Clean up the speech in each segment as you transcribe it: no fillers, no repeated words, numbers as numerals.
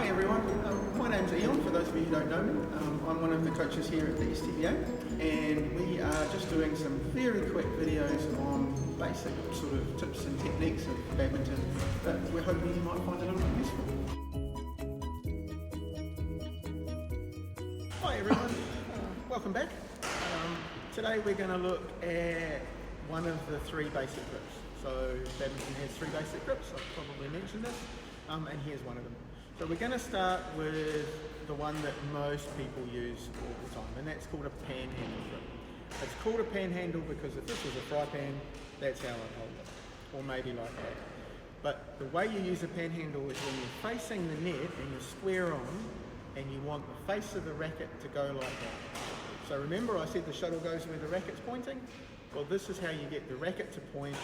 Hi everyone, my name's Eon, for those of you who don't know me. I'm one of the coaches here at the STBA, and we are just doing some very quick videos on basic sort of tips and techniques of badminton that we're hoping you might find a little bit useful. Hi everyone, welcome back. Today we're going to look at one of the three basic grips. So badminton has three basic grips, I've probably mentioned this, and here's one of them. So we're going to start with the one that most people use all the time, and that's called a panhandle grip. It's called a panhandle because if this was a fry pan, that's how I'd hold it, or maybe like that. But the way you use a panhandle is when you're facing the net and you're square on, and you want the face of the racket to go like that. So remember I said the shuttle goes where the racket's pointing? Well, this is how you get the racket to point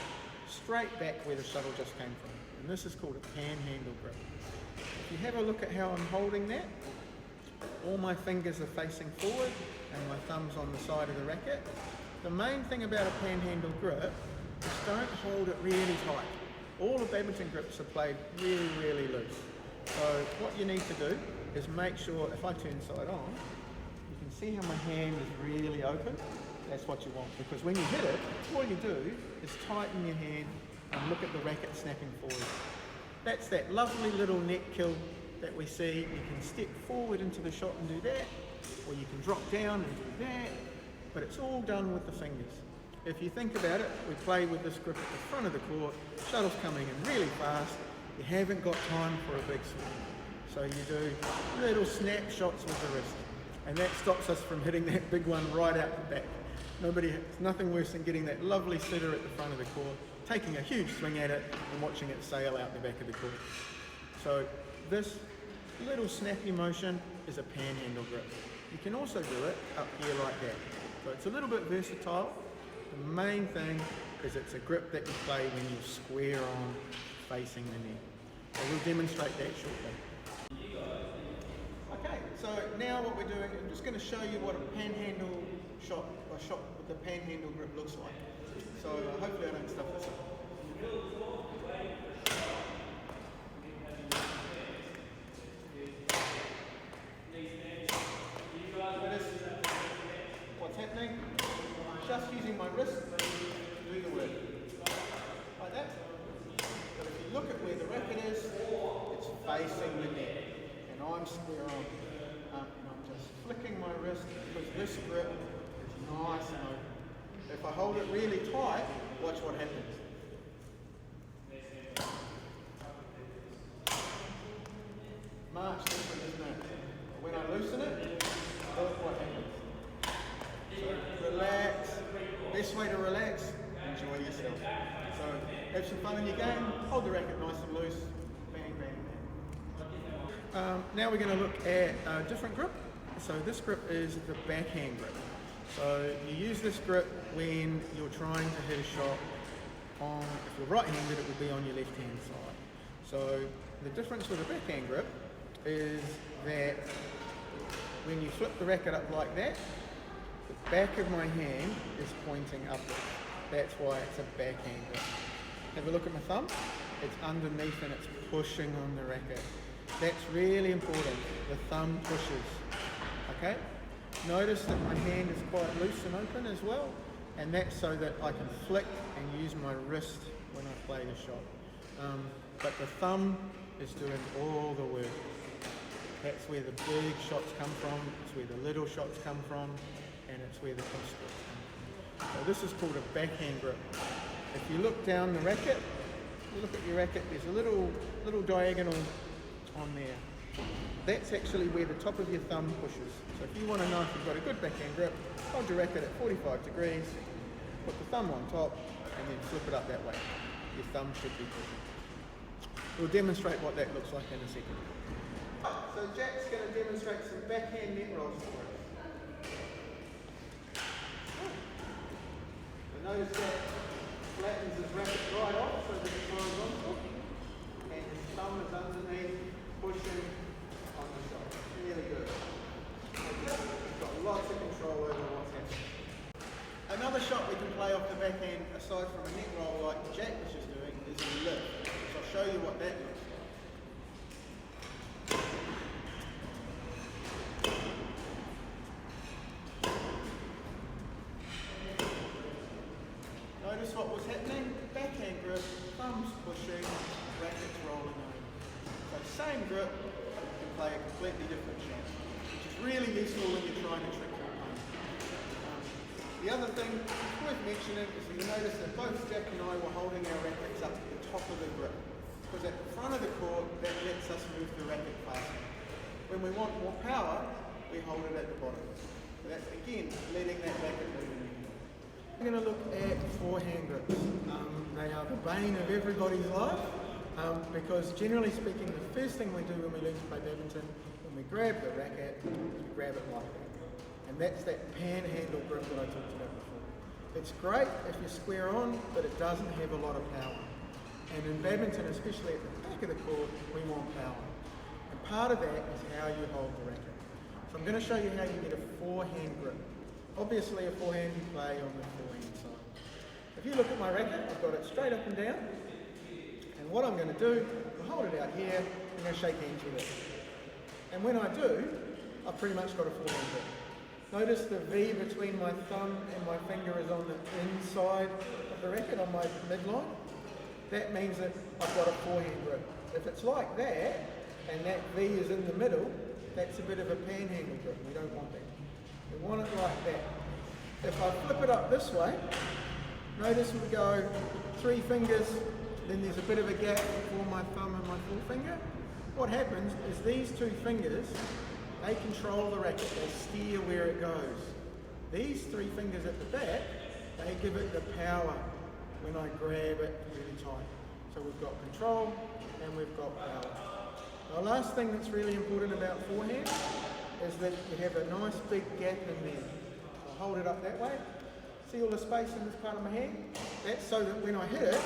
straight back where the shuttle just came from. And this is called a panhandle grip. If you have a look at how I'm holding that, all my fingers are facing forward and my thumb's on the side of the racket. The main thing about a panhandle grip is don't hold it really tight. All the badminton grips are played really, really loose. So what you need to do is make sure, if I turn side on, you can see how my hand is really open. That's what you want, because when you hit it, all you do is tighten your hand and look at the racket snapping forward. That's that lovely little net kill that we see. You can step forward into the shot and do that, or you can drop down and do that, but it's all done with the fingers. If you think about it, we play with this grip at the front of the court, shuttle's coming in really fast, you haven't got time for a big swing. So you do little snapshots with the wrist, and that stops us from hitting that big one right out the back. There's nothing worse than getting that lovely sitter at the front of the court, taking a huge swing at it and watching it sail out the back of the court. So this little snappy motion is a panhandle grip. You can also do it up here like that. So it's a little bit versatile. The main thing is it's a grip that you play when you're square on facing the net. So we'll demonstrate that shortly. Okay, so now what we're doing, I'm just going to show you what a panhandle shot with the panhandle grip looks like. So hopefully I don't stuff this up. What's happening? Just using my wrist to do the work. Like that. But if you look at where the racket is, it's facing the net. And I'm square on. And I'm just flicking my wrist because this grip is nice and open. If I hold it really tight, watch what happens. Much different, isn't it? When I loosen it, look what happens. So relax. Best way to relax, enjoy yourself. So have some fun in your game, hold the racket nice and loose, bang, bang, bang. Now we're going to look at a different grip. So this grip is the backhand grip. So you use this grip when you're trying to hit a shot on, if you're right-handed, it would be on your left-hand side. So the difference with a backhand grip is that when you flip the racket up like that, the back of my hand is pointing upwards. That's why it's a backhand grip. Have a look at my thumb. It's underneath and it's pushing on the racket. That's really important. The thumb pushes. Okay? Notice that my hand is quite loose and open as well, and that's so that I can flick and use my wrist when I play the shot. But the thumb is doing all the work. That's where the big shots come from, it's where the little shots come from, and it's where the cross stroke come from. So this is called a backhand grip. If you look down the racket, you look at your racket, there's a little diagonal on there. That's actually where the top of your thumb pushes. So if you want to know if you've got a good backhand grip, hold your racket at 45 degrees, put the thumb on top, and then flip it up that way. Your thumb should be pushing. We'll demonstrate what that looks like in a second. So Jack's going to demonstrate some backhand net rolls for us. So notice that flattens his racket right off so that it's horizontal, and his thumb is underneath, pushing on the shot. Really good. He's got lots of control over what's happening. Another shot we can play off the backhand, aside from a net roll like Jack was just doing, is a lift. So I'll show you what that looks like. completely different shot, which is really useful when you're trying to trick your opponent. The other thing worth mentioning is you notice that both Jack and I were holding our rackets up to the top of the grip, because at the front of the court that lets us move the racket faster. When we want more power, we hold it at the bottom. So that's again letting that racket move. We're going to look at forehand grips. They are the bane of everybody's life because generally speaking the first thing we do when we learn to play badminton, when we grab the racket, is we grab it like that. And that's that panhandle grip that I talked about before. It's great if you're square on, but it doesn't have a lot of power. And in badminton, especially at the back of the court, we want power. And part of that is how you hold the racket. So I'm going to show you how you get a forehand grip. Obviously a forehand you play on the forehand side. If you look at my racket, I've got it straight up and down. And what I'm going to do, I'll hold it out here, I'm going to shake hands with it. And when I do, I've pretty much got a forehand grip. Notice the V between my thumb and my finger is on the inside of the racket, on my midline. That means that I've got a forehand grip. If it's like that, and that V is in the middle, that's a bit of a panhandle grip. We don't want that. We want it like that. If I flip it up this way, notice we go 3 fingers, then there's a bit of a gap before my thumb and my forefinger. What happens is these 2 fingers, they control the racket, they steer where it goes. These 3 fingers at the back, they give it the power when I grab it really tight. So we've got control and we've got power. The last thing that's really important about forehand is that you have a nice big gap in there. I'll hold it up that way. See all the space in this part of my hand? That's so that when I hit it,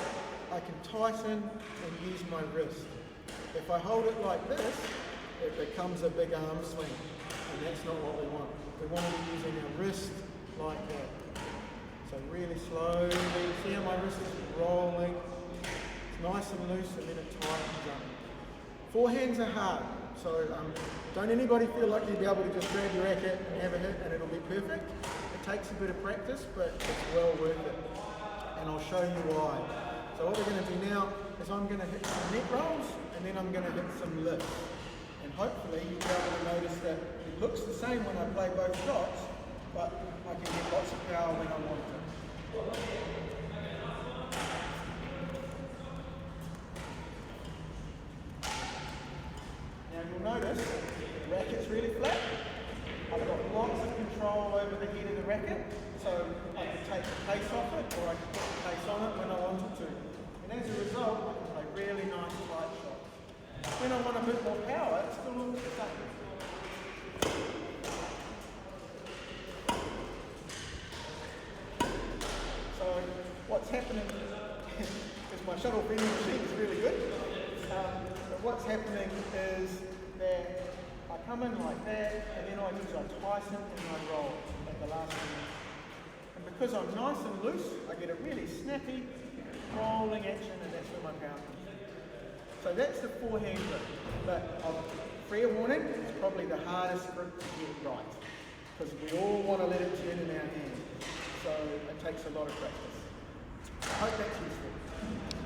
I can tighten and use my wrist. If I hold it like this, it becomes a big arm swing, and that's not what we want. We want to be using our wrist like that. So really slowly, see how my wrist is rolling? It's nice and loose and then it tightens up. Forehands are hard, so don't anybody feel like you'll be able to just grab your racket and have a hit and it'll be perfect. It takes a bit of practice, but it's well worth it. And I'll show you why. So what we're going to do now is I'm going to hit some net rolls and then I'm going to hit some lifts. And hopefully you'll be able to notice that it looks the same when I play both shots, but I can get lots of power when I want to. Now you'll notice the racket's really flat. I've got lots of control over the head of the racket, so I can take the pace off it or I can put the pace on it when I wanted to. And as a result, I can play really nice tight shots. When I want a bit more power, it still looks the same. So what's happening is my shuttle feeding machine is really good. But what's happening is that I come in like that, and then I tighten and I roll at the last minute. And because I'm nice and loose, I get a really snappy, rolling action, and that's where my power comes from. So that's the forehand grip. But fair warning, it's probably the hardest grip to get right, because we all want to let it turn in our hand. So it takes a lot of practice. I hope that's useful.